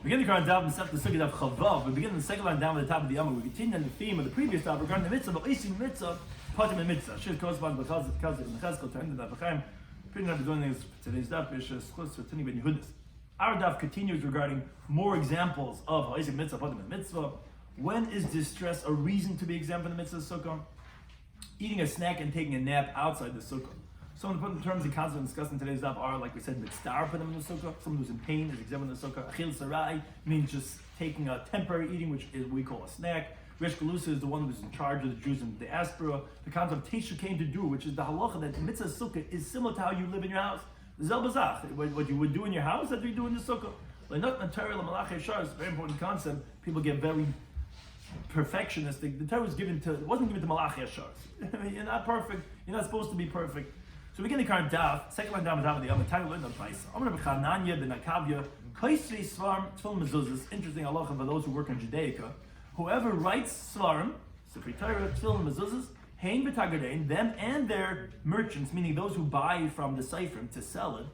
Begin the current Daf Mesech the Succah Daf Chavav. We begin the second line down at the top of the Yomim. We continue on the theme of the previous Daf regarding the mitzvah, but Oisim mitzvah, Patim and mitzvah. Should correspond to Kazik and Cheskel to end the Daf Chaim. Pretty much doing this today's Daf is close to Tini Ben Yehudis. Our Daf continues regarding more examples of Oisim mitzvah, Patim and mitzvah. When is distress a reason to be exempt from the mitzvah Sukkah? Eating a snack and taking a nap outside the Sukkah. So in terms of concepts discussed in today's daf are, like we said, mitzvah put them in the sukkah. Someone who's in pain is exempt in the sukkah. Achil sarai means just taking a temporary eating, which is we call a snack. Resh Galusa is the one who's in charge of the Jews in the diaspora. The concept of Teshu came to do, which is the halacha that the mitzvah sukkah is similar to how you live in your house. Zel bazach, what you would do in your house, that you do in the sukkah. Not material malach shar is a very important concept. People get very perfectionistic. The Torah was it wasn't given to malach yashars. You're not perfect. You're not supposed to be perfect. So we get the current daf, second line down with the other title in the price. I'm going to Chananya ben Akavya, Kaisri Svarim Tfil Mezuzas. Interesting halacha for those who work in Judaica. Whoever writes Svarim, Sifrei Torah, Tfil Mezuzas, Hein v'Tagarein, them and their merchants, meaning those who buy from the Seifrim to sell it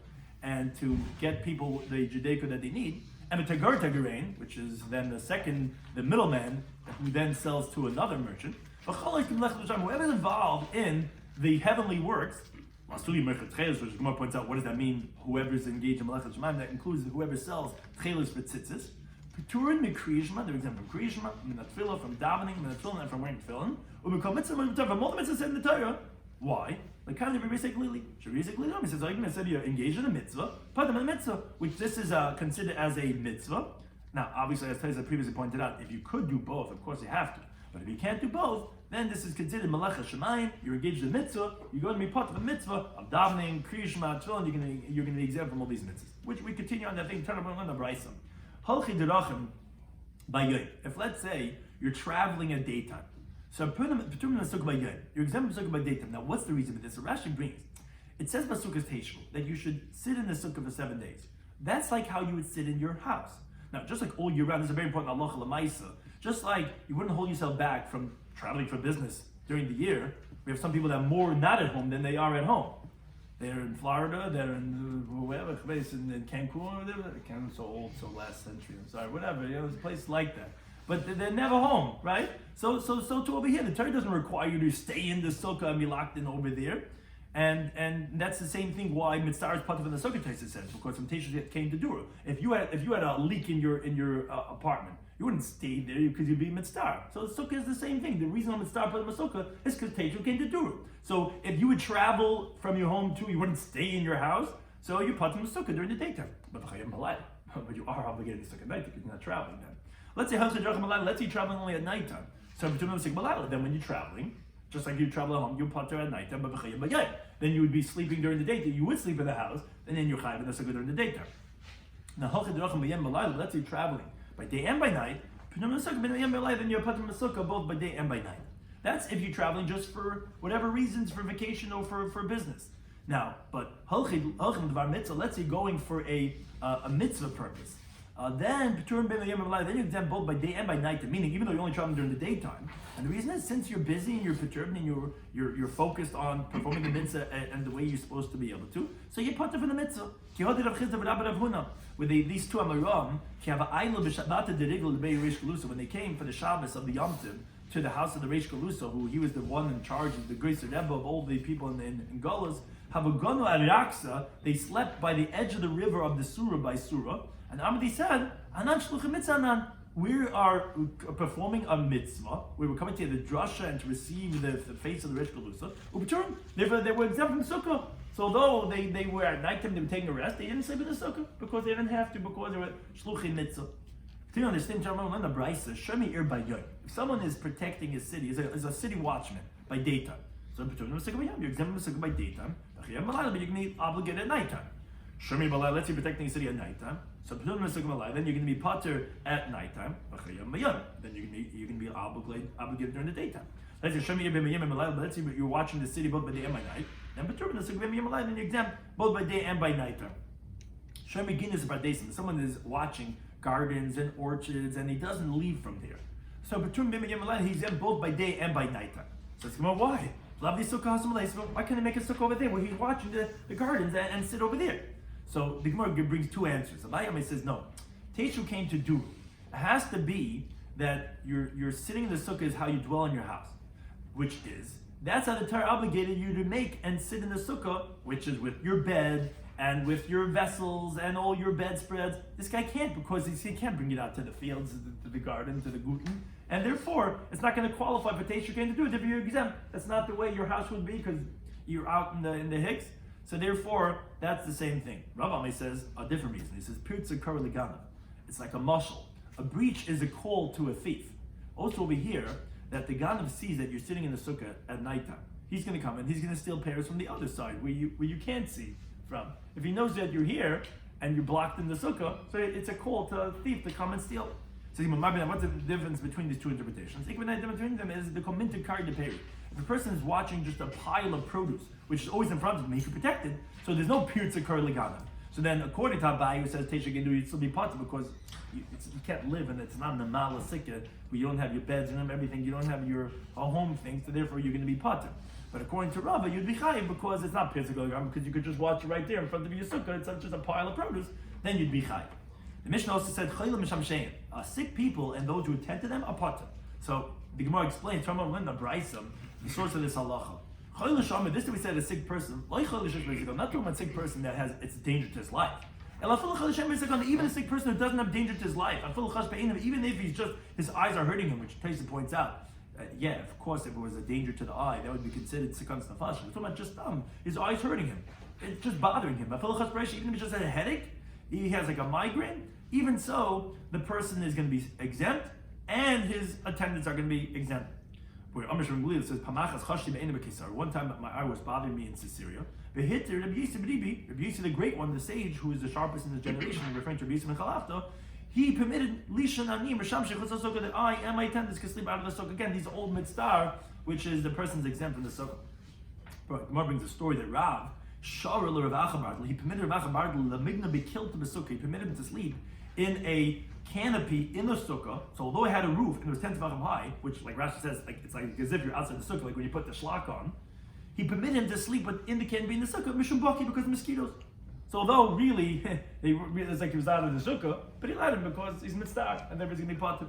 and to get people the Judaica that they need, and the Tagar Tagarein, which is then the middleman, who then sells to another merchant. Whoever is involved in the heavenly works, which Gemara points out, what does that mean? Whoever is engaged in Melechas Shemaim, that includes whoever sells tchelis for tzitzis. Peturin mikriyishma, they're exempt from kriyishma, min atfilah, from davening, min atfilah, and from wearing tefillin. Ubekol mitzvah, from all the mitzvahs said in the Torah. Why? Like kind of Rabbi Shloimy Schwartzberg, he says, argument said you're engaged in a mitzvah, patim in a mitzvah, which this is considered as a mitzvah. Now, obviously, as Teza previously pointed out, if you could do both, of course you have to. But if you can't do both, then this is considered Melechas Shemaim. You're engaged in a mitzvah. You're going to be part of a mitzvah of davening, kriyishma, tefillin. You're going to be exempt from all these mitzvahs. Which we continue on that thing. Turn around on the brayso. Halchi derachim by yom. If let's say you're traveling at daytime, so you're exempt from sukkah by daytime. Now, what's the reason for this? So Rashi brings. It says by Sukkah's Teshu that you should sit in the sukkah for 7 days. That's like how you would sit in your house. Now, just like all year round, this is a very important halacha l'maisa. Just like you wouldn't hold yourself back from traveling for business during the year, we have some people that are more not at home than they are at home. They're in Florida, they're in wherever place in Cancun or whatever. Cancun's so old, so last century. I'm sorry, whatever. There's a place like that, but they're never home, right? So to over here, the Torah doesn't require you to stay in the sukkah and be locked in over there. And that's the same thing why mitzvah is part of the sukkah says, because some Teshuv came to do it. If you had a leak in your apartment, you wouldn't stay there because you'd be mitzvah. So the sukkah is the same thing. The reason I'm mitzvah part of the sukkah is because Teshuv came to do it. So if you would travel from your home too, you wouldn't stay in your house. So you're part of the sukkah during the daytime. But you are obligated to sukkah at night because you're not traveling then. Let's say let's say you're traveling only at nighttime. So then when you're traveling, just like you travel at home, you're pater at night, then you would be sleeping during the day. You would sleep in the house, and then you're chayav in the sukkah during the daytime. Now, let's say you're traveling by day and by night, then you're pater in the sukkah both by day and by night. That's if you're traveling just for whatever reasons, for vacation or for business. Now, but let's say you're going for a mitzvah purpose. Then you're exempt both by day and by night, meaning even though you're only traveling during the daytime. And the reason is since you're busy and you're perturbed and you're focused on performing the mitzvah and the way you're supposed to be able to, so you're part of the mitzvah. With these two Amaram, when they came for the Shabbos of the Yom Tov to the house of the Reish Galusa, who he was the one in charge of the Greater Rebbe of all the people in Golas, they slept by the edge of the river of the Surah by Surah. And Amadi said, we are performing a mitzvah. We were coming to the drasha and to receive the face of the Reish Galusa. They were exempt from sukkah. So although they were at nighttime, they were taking a rest, they didn't sleep in the sukkah because they didn't have to, because they were shluchim mitzvah. To understand, if someone is protecting his city, is a city watchman by daytime, so you're exempt from sukkah by daytime, but you can be obligated at nighttime. Let's say you're protecting a city at nighttime. So then you're going to be pater at nighttime. Then you're going to be obligated during the daytime. Let's say you're watching the city both by day and by night. Then you're exempt both by day and by nighttime. Someone is watching gardens and orchards and he doesn't leave from there. So he's exempt both by day and by nighttime. So it's why? Why can't he make a sukkah over there where he's watching the gardens and sit over there? So the Gemara brings two answers. Abayam says no. Teshu came to do. It has to be that you're sitting in the sukkah is how you dwell in your house, which is, that's how the Torah obligated you to make and sit in the sukkah, which is with your bed and with your vessels and all your bedspreads. This guy can't, because he can't bring it out to the fields, to the garden, to the guten, and therefore it's not going to qualify for Teshu came to do it if you're exempt. That's not the way your house would be, because you're out in the hicks. So therefore, that's the same thing. Rav Ami says a different reason. He says pirtza kar leganav. It's like a mushal. A breach is a call to a thief. Also over here, that the ganav sees that you're sitting in the sukkah at nighttime. He's going to come and he's going to steal pears from the other side where you can't see from. If he knows that you're here and you're blocked in the sukkah, so it's a call to a thief to come and steal. So what's the difference between these two interpretations? The difference between them is the commented card de peri. If a person is watching just a pile of produce, which is always in front of him, he can protect it, so there's no pirtza kar leganav. So then, according to Abai, who says Teshu can do, you'd still be potter because you can't live, and it's not in the mala sikkah where you don't have your beds and everything, you don't have your home things, so therefore you're going to be potter. But according to Rava, you'd be chayiv because it's not pirtza kar leganav, because you could just watch it right there in front of your sukkah. It's just a pile of produce. Then you'd be chayiv. The Mishnah also said chayla mishamshein. Sick people and those who attend to them are potter. So the Gemara explains from Linda Braisom the source of this halacha. This is we said a sick person, not talking about a sick person that has it's a danger to his life. Even a sick person who doesn't have danger to his life, even if he's just his eyes are hurting him, which Taisa points out. Yeah, of course, if it was a danger to the eye, that would be considered sikkah nafash. We're talking about just his eyes hurting him, it's just bothering him. Even if he just had a headache, he has like a migraine. Even so, the person is going to be exempt, and his attendants are going to be exempt. Where Amr Shem says, one time my eye was bothering me in Caesarea. Rabbi Yissi the great one, the sage, who is the sharpest in his generation, referring to Rabbi Yissi and Chalafta, he permitted Lishan Anim, that I and my attendants can sleep out of the sukkah. Again, these old mitzvah, which is the person's exempt from the sukkah. But Gemara brings a story that Rav, he permitted Rav Achabar Lamigna be killed to the sukkah. He permitted him to sleep in a canopy in the sukkah. So although it had a roof and it was 10 tefachim high, which like Rashi says, like it's like as if you're outside the sukkah, like when you put the shlach on, he permitted him to sleep in the canopy in the sukkah, mishum baki, because of mosquitoes. So although really, it's like he was out of the sukkah, but he let him because he's mitzvah and everybody's going to be potter.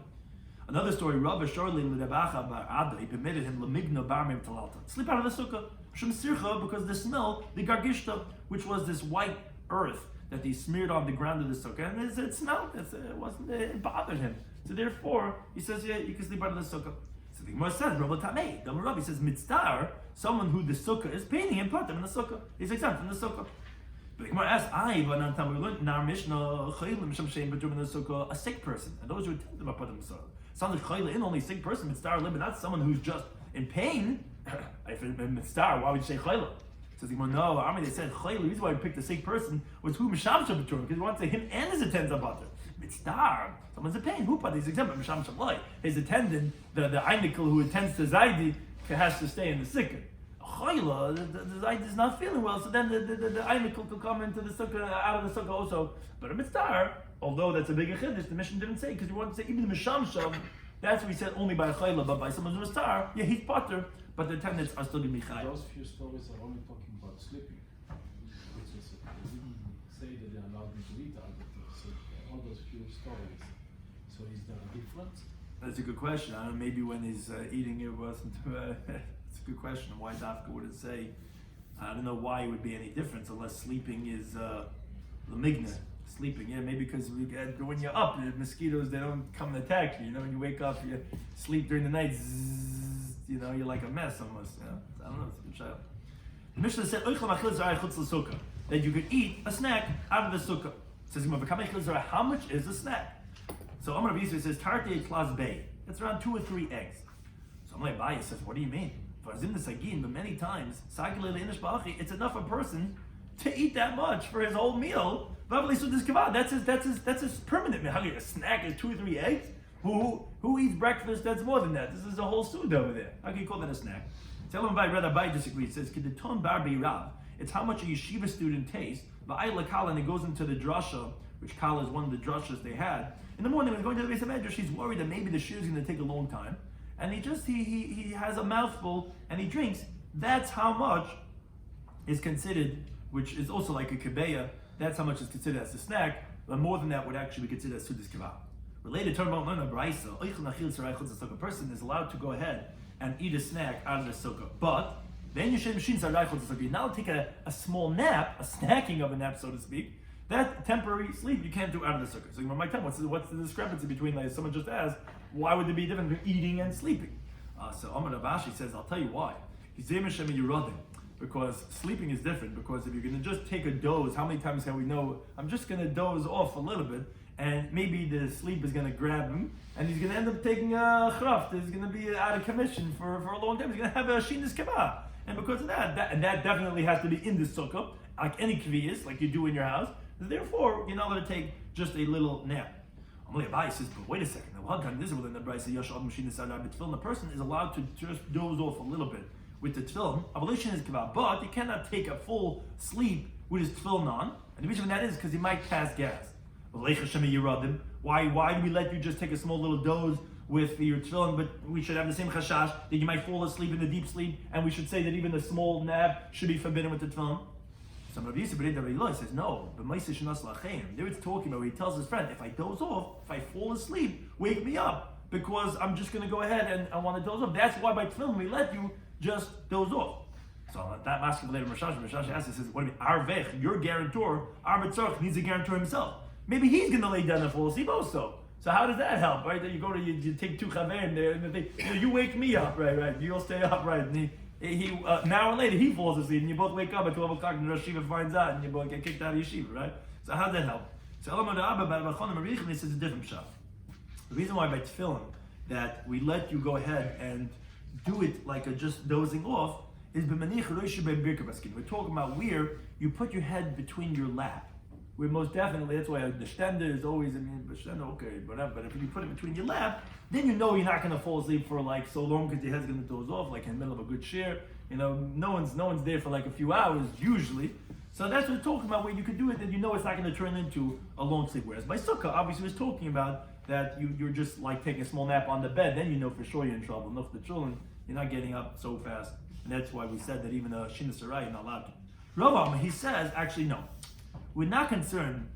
Another story, Rabbi Shloimy Schwartzberg, he permitted him lemigna barmim talalta, sleep out of the sukkah, shum sircha, because the smell, the gargishta, which was this white earth that he smeared on the ground of the sukkah, and it smelled, it bothered him. So therefore, he says, yeah, you can sleep out of the sukkah. So the Gemara says, Rabbi Tamei, the Rabbi says, mitzvah, someone who the sukkah is painting him, put him in the sukkah. He's exempt from the sukkah. But the Gemara asks, we learned in our Mishnah, a sick person, and those who attend them are put in the sukkah. Sounds like in only sick person, mitzvah, but not someone who's just in pain. If it's mitzvah, why would you say chayla? Says the Gemara, no, they said chayla. The reason why we picked the sick person was who misham shabatur, because we want to say him and his attendant are potter. Mitzvah, someone's in pain. Who put his exempt? Misham shablai. His attendant, the einikal who attends to Zaidi, has to stay in the sikkah. Chayla, the Zaidi is not feeling well, so then the einikal could come into the sukkah, out of the sukkah also. But a mitzvah, although that's a bigger chiddush, the mission didn't say, because we want to say even the misham shav. That's what we said only by a chayla, but by someone who's mitzvah, yeah, he's potter. But the attendants are still going to be chayav. Those few stories are only talking about sleeping. Which is, they didn't say that they allowed me to eat out of it. So all those few stories. So is there a difference? That's a good question. I don't know, maybe when he's eating it wasn't. It's a good question. Why Dafka would it say? I don't know why it would be any difference unless sleeping is lamigna. Sleeping, yeah, maybe because when you're up, the mosquitoes, they don't come and attack you. You know, when you wake up, you sleep during the night. You're like a mess almost. Yeah? I don't know. It's a good child. The Mishnah said that you could eat a snack out of the sukkah. It says how much is a snack? So Amar Rabbi Yisrael says tarte klas bay. That's around 2 or 3 eggs. So Amar Abaye says, what do you mean? But many times it's enough a person to eat that much for his whole meal. That's his permanent meal. A snack is 2 or 3 eggs. Who eats breakfast that's more than that? This is a whole suda over there. How can you call that a snack? Tell him Rabbi Abaye disagrees. It says, Kedeton bar beirav. It's how much a yeshiva student tastes. Va'ayla kala, and it goes into the drasha, which kala is one of the drashas they had. In the morning, when he's going to the base of medrash, he's worried that maybe the shiur is going to take a long time. And he has a mouthful and he drinks. That's how much is considered, which is also like a kebeya. That's how much is considered as a snack. but more than that would actually be considered a Sudas Kava. Related to a person is allowed to go ahead and eat a snack out of the sukkah, but then you now take a small nap, a snacking of a nap, so to speak. That temporary sleep you can't do out of the sukkah. So you might tell me, what's the discrepancy between, like someone just asked, why would there be a difference between eating and sleeping? So Amar Ravashi says, I'll tell you why. Because sleeping is different. Because if you're going to just take a doze, how many times have we know, I'm just going to doze off a little bit, and maybe the sleep is going to grab him, and he's going to end up taking a chraft. He's going to be out of commission for a long time. He's going to have a shinas kavah. And because of that definitely has to be in the sukkah, like any kviyas, like you do in your house. Therefore, you're not going to take just a little nap. Abai says, but wait a second. This is within the Brisa. The person is allowed to just doze off a little bit with the tefillin. But you cannot take a full sleep with his tefillin on. And the reason for that is because he might pass gas. Why do we let you just take a small little doze with your tefillin, but we should have the same chashash that you might fall asleep in the deep sleep, and we should say that even a small nap should be forbidden with the tefillin? Some Rabbi Yisrael says no, but there it's talking about where he tells his friend, if I doze off, if I fall asleep, wake me up, because I'm just going to go ahead and I want to doze off. That's why by tefillin we let you just doze off. So that masculine later, Rashash asks, says, what do you mean? Arvech, your guarantor, Arvitzarch needs a guarantor himself. Maybe he's going to lay down and fall asleep also. So how does that help, right? That you take two chaverim there, and you wake me up, right? You'll stay up, right? And he an hour later he falls asleep, and you both wake up at 12 o'clock, and the Rosh Yeshiva finds out, and you both get kicked out of yeshiva, right? So how does that help? So Elamad Abba, this is a different shot. The reason why by tefillin that we let you go ahead and do it like a just dozing off is we're talking about where you put your head between your lap. Where most definitely, that's why the stender is always, okay, whatever. But if you put it between your lap, then you know you're not going to fall asleep for like so long because your head's going to doze off, like in the middle of a good shiur. No one's there for like a few hours usually. So that's what we're talking about, where you could do it, that you know it's not going to turn into a long sleep. Whereas by sukkah, obviously, was talking about that you're just like taking a small nap on the bed, then you know for sure you're in trouble. Enough the children, you're not getting up so fast, and that's why we said that even a shinas arai you're not allowed to. Rav, he says, actually no. We're not concerned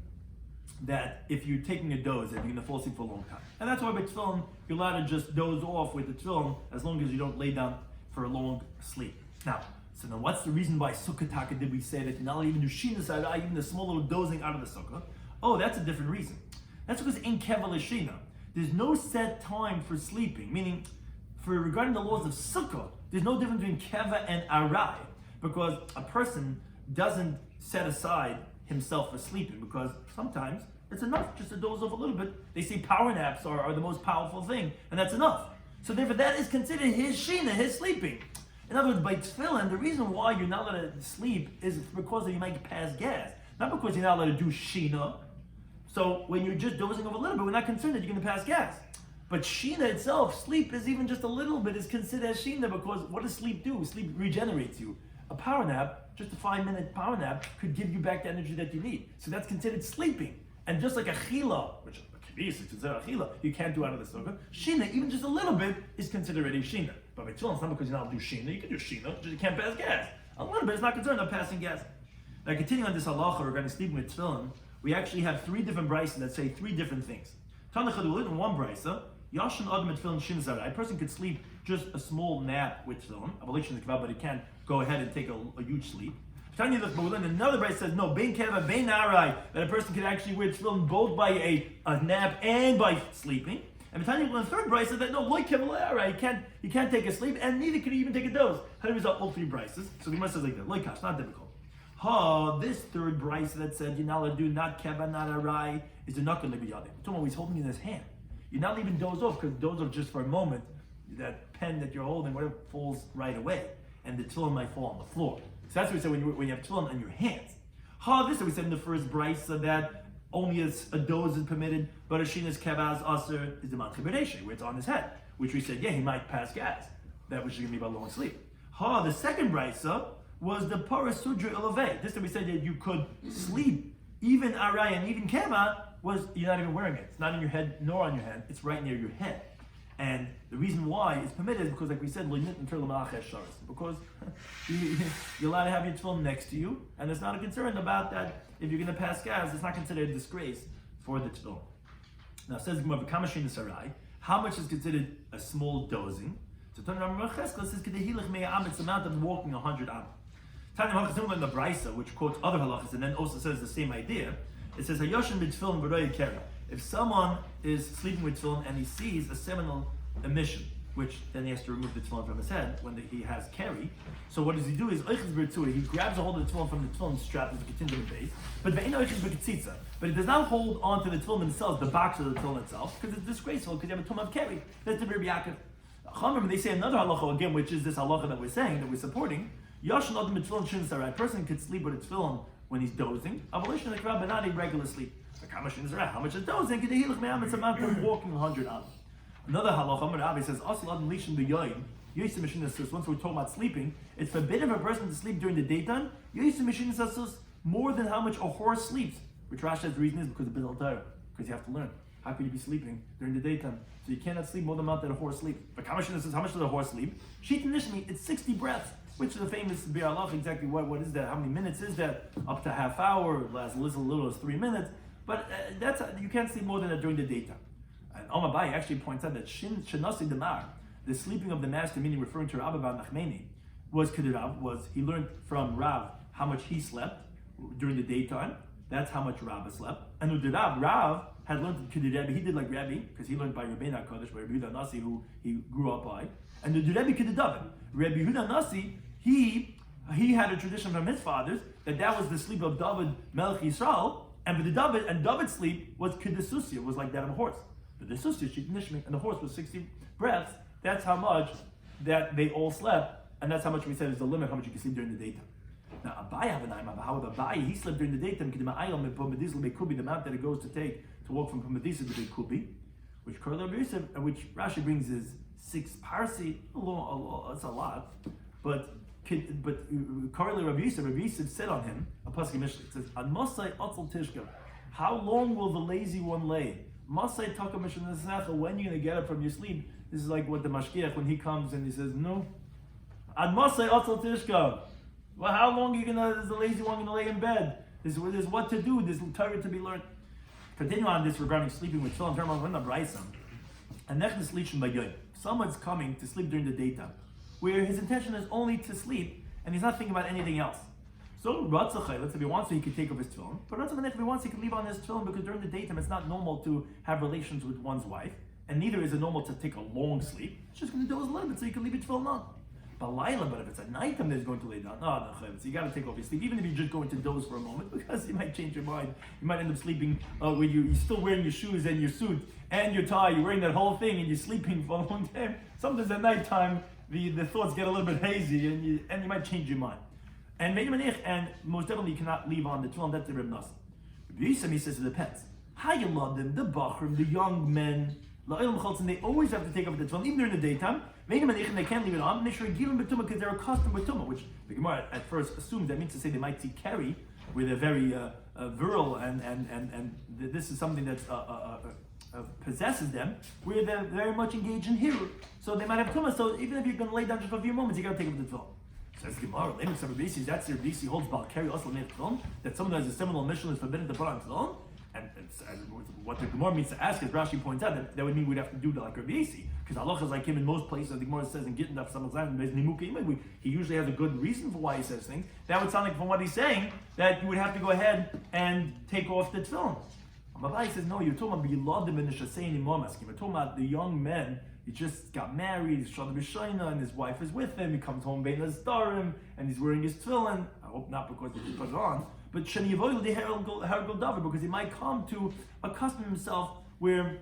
that if you're taking a doze, that you're going to fall asleep for a long time. And that's why by tefillin, you're allowed to just doze off with the tefillin as long as you don't lay down for a long sleep. Now, so then what's the reason why Sukkah Taka did we say that you're not even do shinas, even the small little dozing out of the sukkah? Oh, that's a different reason. That's because in Keva Leshina, there's no set time for sleeping, meaning regarding the laws of Sukkah, there's no difference between Keva and Arai, because a person doesn't set aside himself for sleeping, because sometimes it's enough just to doze off a little bit. They say power naps are the most powerful thing, and that's enough. So therefore that is considered his shina, his sleeping. In other words, by tefillin, the reason why you're not allowed to sleep is because you might pass gas, not because you're not allowed to do shina. So when you're just dozing off a little bit, we're not concerned that you're going to pass gas. But shina itself, sleep is even just a little bit, is considered as shina, because what does sleep do? Sleep regenerates you. A power nap, just a 5-minute power nap, could give you back the energy that you need. So that's considered sleeping. And just like a chila, which is considered a chila, you can't do out of the sukkah, shina, even just a little bit, is considered already shina. But by tefillin, it's not because you're not allowed to do shina, you can do shina, just you can't pass gas. A little bit is not concerned about passing gas. Now continuing on this halacha regarding sleeping with tefillin, we actually have 3 different braysos that say 3 different things. Tanachadulin, in one brayso, Yashin Adam at tefillin shin zarai. A person could sleep just a small nap with tefillin, but he can't go ahead and take a huge sleep. Another brayso says no, bein keva, bein arai, that a person could actually wear tefillin both by a nap and by sleeping. And the third brayso says that no, loy keva loy arai, he can't take a sleep, and neither can he even take a doze. How do we resolve all 3 braysos? So we must say like that, loy kash, not difficult. This third brayso that said you're not allowed to do not keva, not arai, is the knuckle of yadim. Someone he's holding in his hand. You're not even doze off, because doze off just for a moment, that pen that you're holding, whatever, falls right away, and the tefillin might fall on the floor. So that's what we say when you have tefillin on your hands. This we said in the first brayso that only a doze is permitted, but a shinas kevaz aser is the manchibedeshe, where it's on his head, which we said, he might pass gas, that which is going to be about long sleep. The second brayso was the parasudra ilave. This that we said that you could sleep, even arai and even keva, was you're not even wearing it. It's not in your head nor on your hand. It's right near your head. And the reason why it's permitted is because, like we said, because you're allowed to have your tefillin next to you, and there's not a concern about that. If you're going to pass gas, it's not considered a disgrace for the tefillin. Now it says Kamashin Sarai, how much is considered a small dozing? So Rabbi Cheskel says Kedehilach Mea Am, it's the amount of walking 100 Am. Tanya Hachazim in the Brisa, which quotes other halachas and then also says the same idea. It says Hayoshin b'tefillin v'roy keri. If someone is sleeping with tefillin and he sees a seminal emission, which then he has to remove the tefillin from his head when he has keri. So what does he do? Is he grabs a hold of the tefillin from the tefillin strap as a continuing base, but he does not hold on to the tefillin themselves, the box of the tefillin itself, because it's disgraceful because you have a tumah of keri. That's the Rabbi Yaakov. They say another halacha again, which is this halacha that we're saying, that we're supporting. Yashin adam b'tefillin shouldn't say, a person could sleep with a tefillin when he's dozing. Avalishon l'krab, but not a regular sleep. How much is dozing? It's a matter of walking 100 hours. Another halacha, Rabbi says, once we're talking about sleeping, it's forbidden for a person to sleep during the daytime. More than how much a horse sleeps. Which Rashi's reason is because of Bidal Torah, because you have to learn. How could you be sleeping during the daytime? So you cannot sleep more than the amount that a horse sleeps. But Kamashina says, how much does a horse sleep? Sheet initially, it's 60 breaths, which is the famous Bi'alach, exactly what is that? How many minutes is that? Up to half hour, as little as 3 minutes. But you can't sleep more than that during the daytime. And Omabai actually points out that Shenasi Demar, the sleeping of the master, meaning referring to Rabbi Nachmani, was he learned from Rav how much he slept during the daytime. That's how much Rav slept. And Rav had learned Kedirabbi, he did like Rabbi, because he learned by Rabbeinu HaKadosh, by Rabbi Yehuda Nasi, who he grew up by. And the Rabbi Kedirabbi, Rabbi Yehuda Nasi, he had a tradition from his fathers that was the sleep of David Melech Yisrael, and David's sleep was Kedesusia, was like that of a horse. The Susia, and the horse was 60 breaths. That's how much that they all slept, and that's how much we said is the limit how much you can sleep during the daytime. Now, Abai have an ayam, how with Abai, he slept during the daytime, the amount that it goes to take to walk from Pumadisa to Bekubi, which Rashi brings is 6 parsi, that's a lot, but currently Rabbi Yosef said on him, a pasuk Mishnah, it says, Anmasai Atzel Tishka, how long will the lazy one lay? Masai Taka Mishnah, when you're going to get up from your sleep? This is like what the Mashgiach, when he comes and he says, no, Anmasai Atzel Tishka. Well, how long is the lazy one going to lay in bed? There's what to do, there's Torah to be learned. Continue on this regarding sleeping with Shalom Termal when the Braisa. And Nechnes Lichim Bayoy. Someone's coming to sleep during the daytime, where his intention is only to sleep and he's not thinking about anything else. So Ratzachai, let's say he wants, so he could take off his tefillin. But Ratzachai, if he wants, he can leave on his tefillin because during the daytime it's not normal to have relations with one's wife, and neither is it normal to take a long sleep. It's just going to doze a little bit, so you can leave your tefillin on. But if it's at nighttime that he's going to lay down, so you got to take off your sleep, even if you're just going to doze for a moment, because you might change your mind. You might end up sleeping where you're still wearing your shoes and your suit and your tie. You're wearing that whole thing and you're sleeping for a long time. Sometimes at nighttime the thoughts get a little bit hazy and you might change your mind. And most definitely you cannot leave on the tefillin. That's the Reb Nassim. He says it depends. Hayaladin, the bachrim, the young men, they always have to take off the tefillin, even during the daytime. They can't leave it on. Because they're accustomed with tumah, which the Gemara at first assumes that means to say they might see keri, where they're very virile, and this is something that possesses them, where they're very much engaged in shiur. So they might have tumah. So even if you're going to lay down just for a few moments, you got to take off the tefillin. Says Gemara, that's your BC holds bal keri also made tefillin, that someone who has a seminal mission is forbidden to put on tefillin. And what the Gemara means to ask, as Rashi points out, that would mean we'd have to do like Rabbi Yossi, because Allah is like him in most places. The Gemara says in Gittin Daf Samazayim, he usually has a good reason for why he says things. That would sound like from what he's saying that you would have to go ahead and take off the tefillin. Mabai says no. You're talking about Biladim and Nishasein Imomaskim. You're talking about the young man. He just got married. He's Rabbi Shloimy, and his wife is with him. He comes home bein Azdarim, and he's wearing his tefillin. I hope not because he put it on. But Shaniavoil the Hergol Davar, because he might come to accustom himself where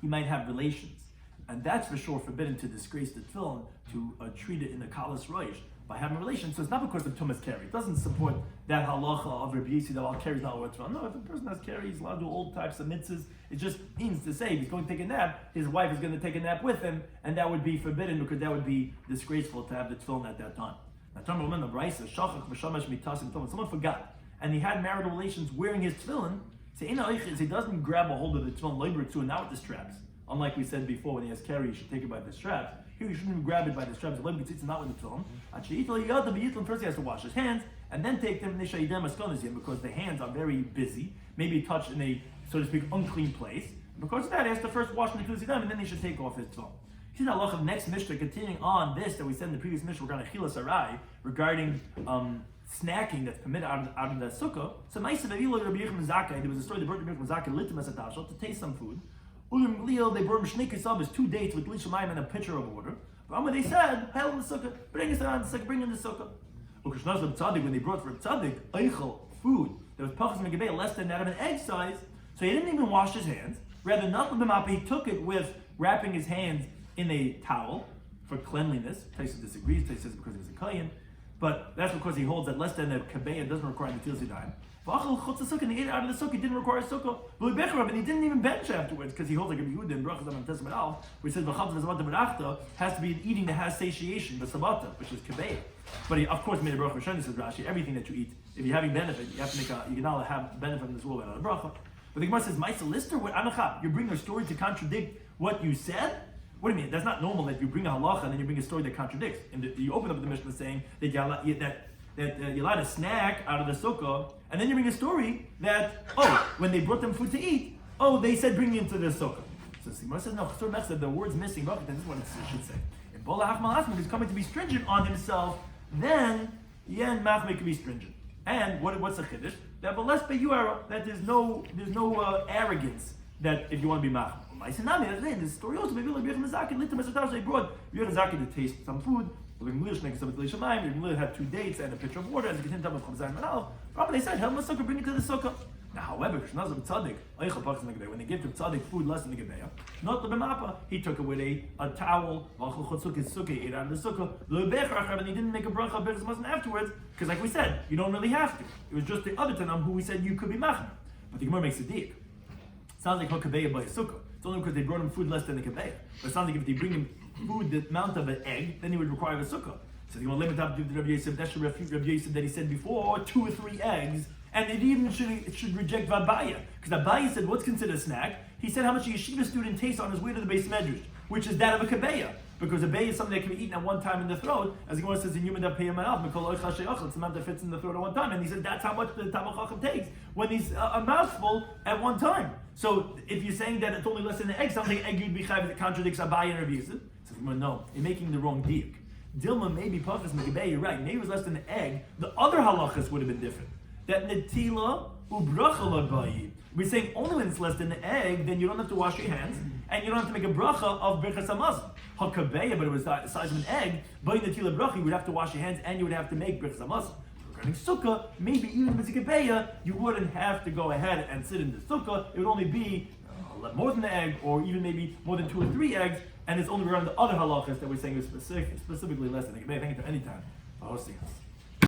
he might have relations. And that's for sure forbidden to disgrace the tefillin, to treat it in the kalas roish by having relations. So it's not because of tumas keri. It doesn't support that halacha of Rabbi Yossi that all keri is not allowed to. No, if a person has keri, he's allowed to do all types of mitzvahs. It just means to say if he's going to take a nap, his wife is going to take a nap with him, and that would be forbidden because that would be disgraceful to have the tefillin at that time. Now, someone forgot, and he had marital relations wearing his tefillin. So he doesn't grab a hold of the tefillin labor too, and not with the straps. Unlike we said before, when he has keri, he should take it by the straps. Here, you shouldn't grab it by the straps. It's not with the tefillin. First, he has to wash his hands and then take them because the hands are very busy. Maybe touched in a so to speak, unclean place. And because of that, he has to first wash the Nekulas Yadayim, and then he should take off his tefillin. See the halach of next Mishnah, continuing on this that we said in the previous Mishnah regarding Achilas Arai, regarding snacking that's permitted out of the sukkah. So Ma'aseh V'Vilo Rabbi Yochanan Zakkai, there was a story they brought Rabbi Yochanan Zakkai litim as a tashel to taste some food. Ulim Glil, they brought him Shnei Kisavos, 2 dates with Lishamayim and a pitcher of water. But they said, "Hell in the sukkah, bring us around the sukkah, bring in the sukkah." Ukashnaz Reb Tzadik, when they brought for Reb Tzadik eichel food that was pachas megabeya, less than that of an egg size, so he didn't even wash his hands. Rather, not with the mappa, he took it with wrapping his hands in a towel for cleanliness. Taisa disagrees. Taisa says because he was a kohen, but that's because he holds that less than a kabeya doesn't require the Netilas Yadayim. And he ate out of the sukkah, he didn't require a sukkah. And he didn't even bench afterwards because he holds like a Yehuda in Brachas on Testament Al, which says has to be an eating that has satiation, the sabata, which is kabeya. But he, of course, made a bracha. Rishon says Rashi, everything that you eat, if you're having benefit, you have to you can not have benefit in this world without a bracha. But the Gemara says, Ma'aseh Lister, what anachah? You bring a story to contradict what you said? What do you mean? That's not normal that you bring a halacha and then you bring a story that contradicts. And you open up the Mishnah saying that you're allowed to snack out of the sukkah, and then you bring a story that, when they brought them food to eat, they said bring it into the sukkah. So the Gemara says, no, the word's missing, but this is what it should say. If Bola Hachmal is coming to be stringent on himself, then Yen Machmeh can be stringent. And what's the chiddush? That less beyuara, that there's no arrogance that if you want to be machmeh. I said, this story also maybe like Rabbi Shloimy they brought Rabbi Shloimy to taste some food. Rabbi had 2 dates and a pitcher of water, as you can tell with Chavzayin Manal. Probably they said, "Help the sukkah, bring it to the sukkah." Now, however, when they gave to Tzaddik food less than the gebeya, not the b'mapa, he took it with a towel. He ate out of the sukkah. And he didn't make a bracha berachas mazon afterwards, because like we said, you don't really have to. It was just the other tanam who we said you could be machmeh. But the Gemara makes a dik. Sounds like kabeya by a sukkah. It's only because they brought him food less than the kabeya. But it sounds like if they bring him food the amount of an egg, then he would require a sukkah. So you want to limit up to Rabbi Yosef. That should refute Rabbi Yosef that he said before 2 or 3 eggs. And it even should reject Vabaya. Because Abaya said, what's considered a snack? He said how much a yeshiva student tastes on his way to the base medrash, which is that of a kabeya. Because a bay is something that can be eaten at one time in the throat. As the Gemara says in Yomei Peyam Manaf, it's the amount that fits in the throat at one time. And he said that's how much the Talmid Chacham takes when he's a mouthful at one time. So if you're saying that it's only less than an egg, something egg you'd be chayv that contradicts Abaya and Rabbi Yosef. So the Gemara, no, you're making the wrong diak. Dilma maybe pachas megabeya, you're right. Maybe it was less than an egg. The other halachas would have been different. That netila ubracha l'bayi. We're saying only when it's less than an egg, then you don't have to wash your hands, and you don't have to make a bracha of birchas hamazon. Hakabeya, but it was the size of an egg. By netila bracha, you would have to wash your hands, and you would have to make birchas hamazon. Regarding sukkah, maybe even if it's a kabeya, you wouldn't have to go ahead and sit in the sukkah. It would only be more than an egg, or even maybe more than 2 or 3 eggs, and it's only regarding the other halachas that we're saying is specifically less than a kabeya. Thank you for any time.